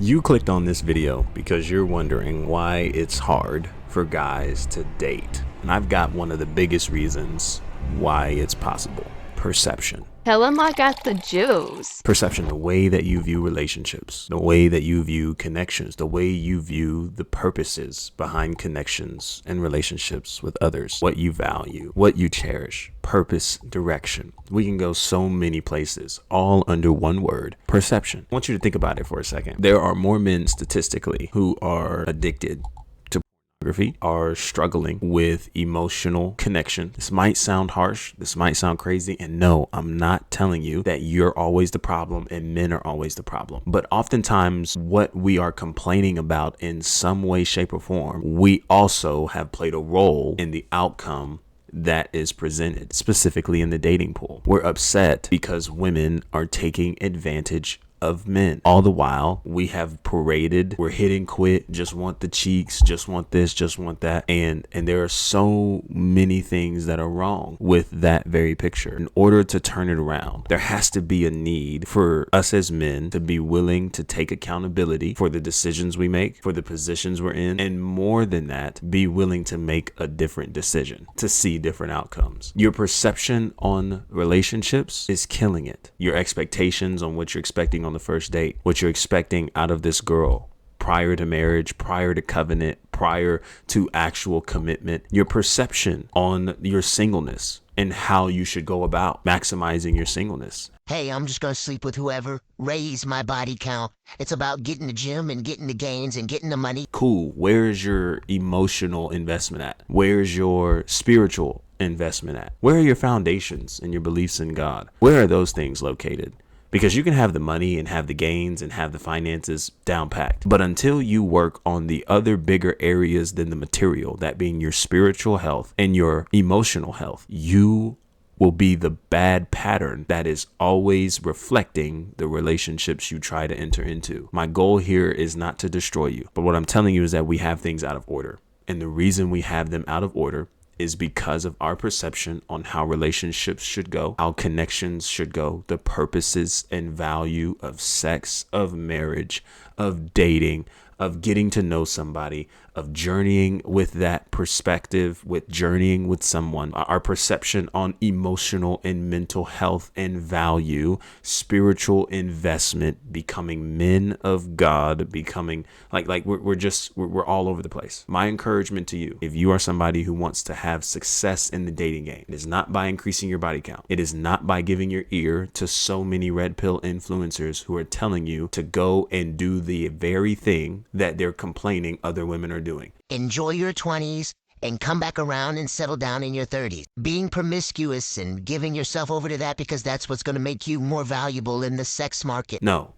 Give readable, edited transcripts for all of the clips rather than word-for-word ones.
You clicked on this video because you're wondering why it's hard for guys to date. And I've got one of the biggest reasons why it's possible. Perception. Tell him I got the juice. Perception, the way that you view relationships, the way that you view connections, the way you view the purposes behind connections and relationships with others, what you value, what you cherish, purpose, direction. We can go so many places, all under one word, perception. I want you to think about it for a second. There are more men statistically who are addicted to pornography, are struggling with emotional connection. This might sound harsh, this might sound crazy, and no, I'm not telling you that you're always the problem and men are always the problem. But oftentimes what we are complaining about in some way, shape, or form, we also have played a role in the outcome that is presented, specifically in the dating pool. We're upset because women are taking advantage of men. All the while, we have paraded, we're hit and quit, just want the cheeks, just want this, just want that. And there are so many things that are wrong with that very picture. In order to turn it around, there has to be a need for us as men to be willing to take accountability for the decisions we make, for the positions we're in, and more than that, be willing to make a different decision, to see different outcomes. Your perception on relationships is killing it. Your expectations on what you're expecting on the first date, what you're expecting out of this girl prior to marriage, prior to covenant, prior to actual commitment, your perception on your singleness and how you should go about maximizing your singleness. Hey, I'm just gonna sleep with whoever, raise my body count. It's about getting the gym and getting the gains and getting the money. Cool. Where's your emotional investment at? Where's your spiritual investment at? Where are your foundations and your beliefs in God? Where are those things located? Because you can have the money and have the gains and have the finances down packed. But until you work on the other bigger areas than the material, that being your spiritual health and your emotional health, you will be the bad pattern that is always reflecting the relationships you try to enter into. My goal here is not to destroy you, but what I'm telling you is that we have things out of order. And the reason we have them out of order is because of our perception on how relationships should go, how connections should go, the purposes and value of sex, of marriage, of dating, of getting to know somebody, of journeying with that perspective, with journeying with someone. Our perception on emotional and mental health and value, spiritual investment, becoming men of God, becoming we're all over the place. My encouragement to you, if you are somebody who wants to have success in the dating game, it is not by increasing your body count. It is not by giving your ear to so many red pill influencers who are telling you to go and do the very thing that they're complaining other women are doing. Enjoy your 20s and come back around and settle down in your 30s. Being promiscuous and giving yourself over to that because that's what's going to make you more valuable in the sex market. No.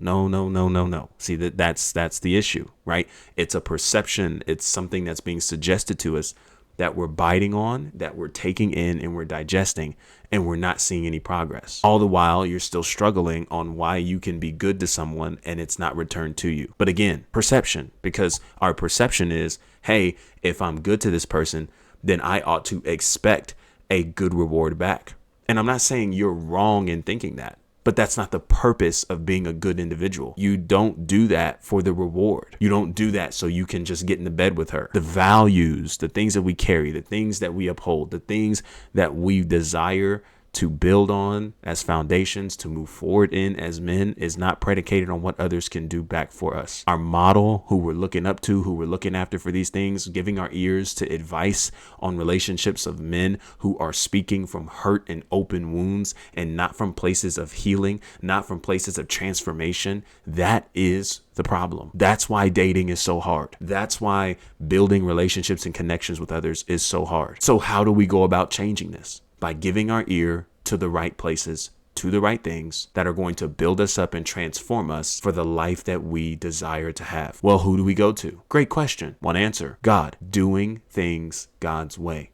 See, that's the issue, right? It's a perception. It's something that's being suggested to us that we're biting on, that we're taking in and we're digesting, and we're not seeing any progress. All the while, you're still struggling on why you can be good to someone and it's not returned to you. But again, perception, because our perception is, hey, if I'm good to this person, then I ought to expect a good reward back. And I'm not saying you're wrong in thinking that, but that's not the purpose of being a good individual. You don't do that for the reward. You don't do that so you can just get into bed with her. The values, the things that we carry, the things that we uphold, the things that we desire to build on as foundations to move forward in as men is not predicated on what others can do back for us. Our model, who we're looking up to, who we're looking after for these things, giving our ears to advice on relationships of men who are speaking from hurt and open wounds and not from places of healing, not from places of transformation. That is the problem. That's why dating is so hard. That's why building relationships and connections with others is so hard. So how do we go about changing this? By giving our ear to the right places, to the right things that are going to build us up and transform us for the life that we desire to have. Well, who do we go to? Great question. One answer: God. Doing things God's way.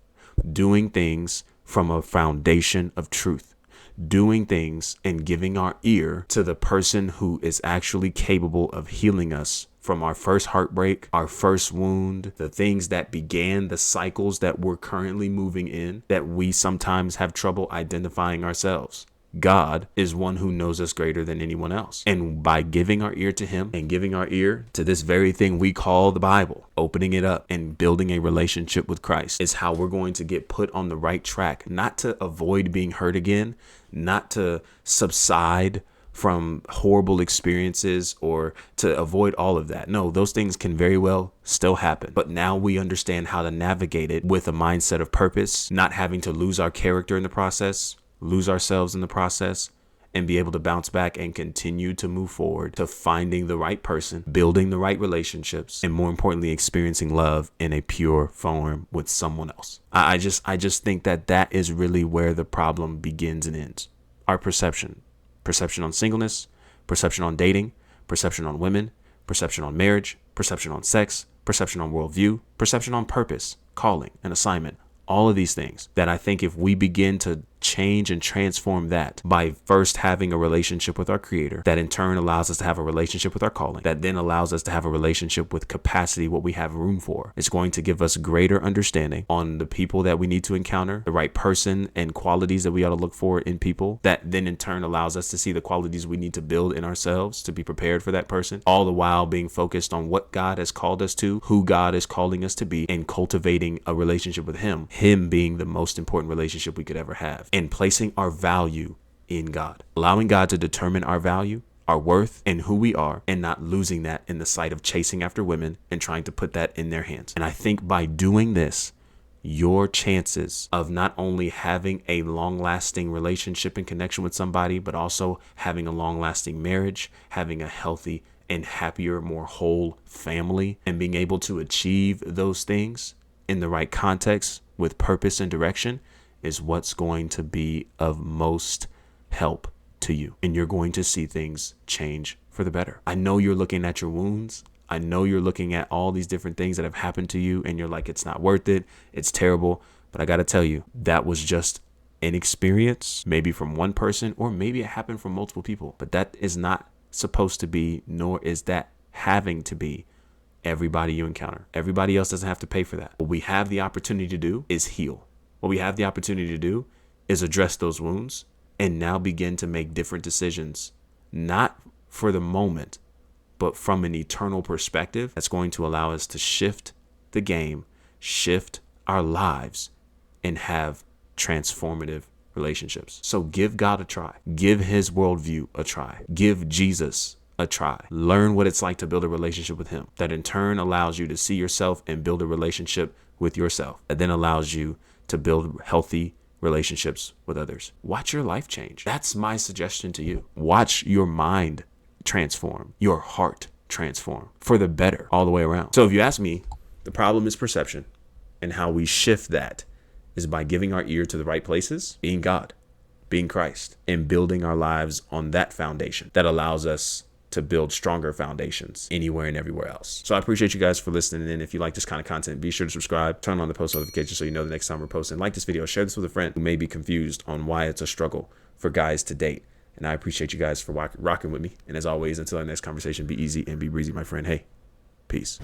Doing things from a foundation of truth. Doing things and giving our ear to the person who is actually capable of healing us from our first heartbreak, our first wound, the things that began the cycles that we're currently moving in, that we sometimes have trouble identifying ourselves. God is one who knows us greater than anyone else. And by giving our ear to him and giving our ear to this very thing we call the Bible, opening it up and building a relationship with Christ is how we're going to get put on the right track, not to avoid being hurt again, not to subside from horrible experiences or to avoid all of that. No, those things can very well still happen. But now we understand how to navigate it with a mindset of purpose, not having to lose our character in the process, lose ourselves in the process, and be able to bounce back and continue to move forward to finding the right person, building the right relationships, and more importantly, experiencing love in a pure form with someone else. I just think that is really where the problem begins and ends. Our perception on singleness, perception on dating, perception on women, perception on marriage, perception on sex, perception on worldview, perception on purpose, calling, and assignment. All of these things that I think if we begin to change and transform that by first having a relationship with our Creator, that in turn allows us to have a relationship with our calling, that then allows us to have a relationship with capacity, what we have room for. It's going to give us greater understanding on the people that we need to encounter, the right person and qualities that we ought to look for in people, that then in turn allows us to see the qualities we need to build in ourselves to be prepared for that person, all the while being focused on what God has called us to, who God is calling us to be, and cultivating a relationship with Him being the most important relationship we could ever have, and placing our value in God, allowing God to determine our value, our worth, and who we are, and not losing that in the sight of chasing after women and trying to put that in their hands. And I think by doing this, your chances of not only having a long-lasting relationship and connection with somebody, but also having a long-lasting marriage, having a healthy and happier, more whole family, and being able to achieve those things in the right context with purpose and direction is what's going to be of most help to you. And you're going to see things change for the better. I know you're looking at your wounds. I know you're looking at all these different things that have happened to you and you're like, it's not worth it. It's terrible. But I got to tell you, that was just an experience, maybe from one person, or maybe it happened from multiple people. But that is not supposed to be, nor is that having to be everybody you encounter. Everybody else doesn't have to pay for that. What we have the opportunity to do is heal. What we have the opportunity to do is address those wounds and now begin to make different decisions, not for the moment, but from an eternal perspective that's going to allow us to shift the game, shift our lives, and have transformative relationships. So give God a try. Give His worldview a try. Give Jesus a try. Learn what it's like to build a relationship with Him. That in turn allows you to see yourself and build a relationship with yourself. That then allows you to build healthy relationships with others. Watch your life change. That's my suggestion to you. Watch your mind transform, your heart transform for the better all the way around. So if you ask me, the problem is perception, and how we shift that is by giving our ear to the right places, being God, being Christ, and building our lives on that foundation that allows us to build stronger foundations anywhere and everywhere else. So I appreciate you guys for listening. And if you like this kind of content, be sure to subscribe, turn on the post notifications so you know the next time we're posting. Like this video, share this with a friend who may be confused on why it's a struggle for guys to date. And I appreciate you guys for rocking with me. And as always, until our next conversation, be easy and be breezy, my friend. Hey, peace.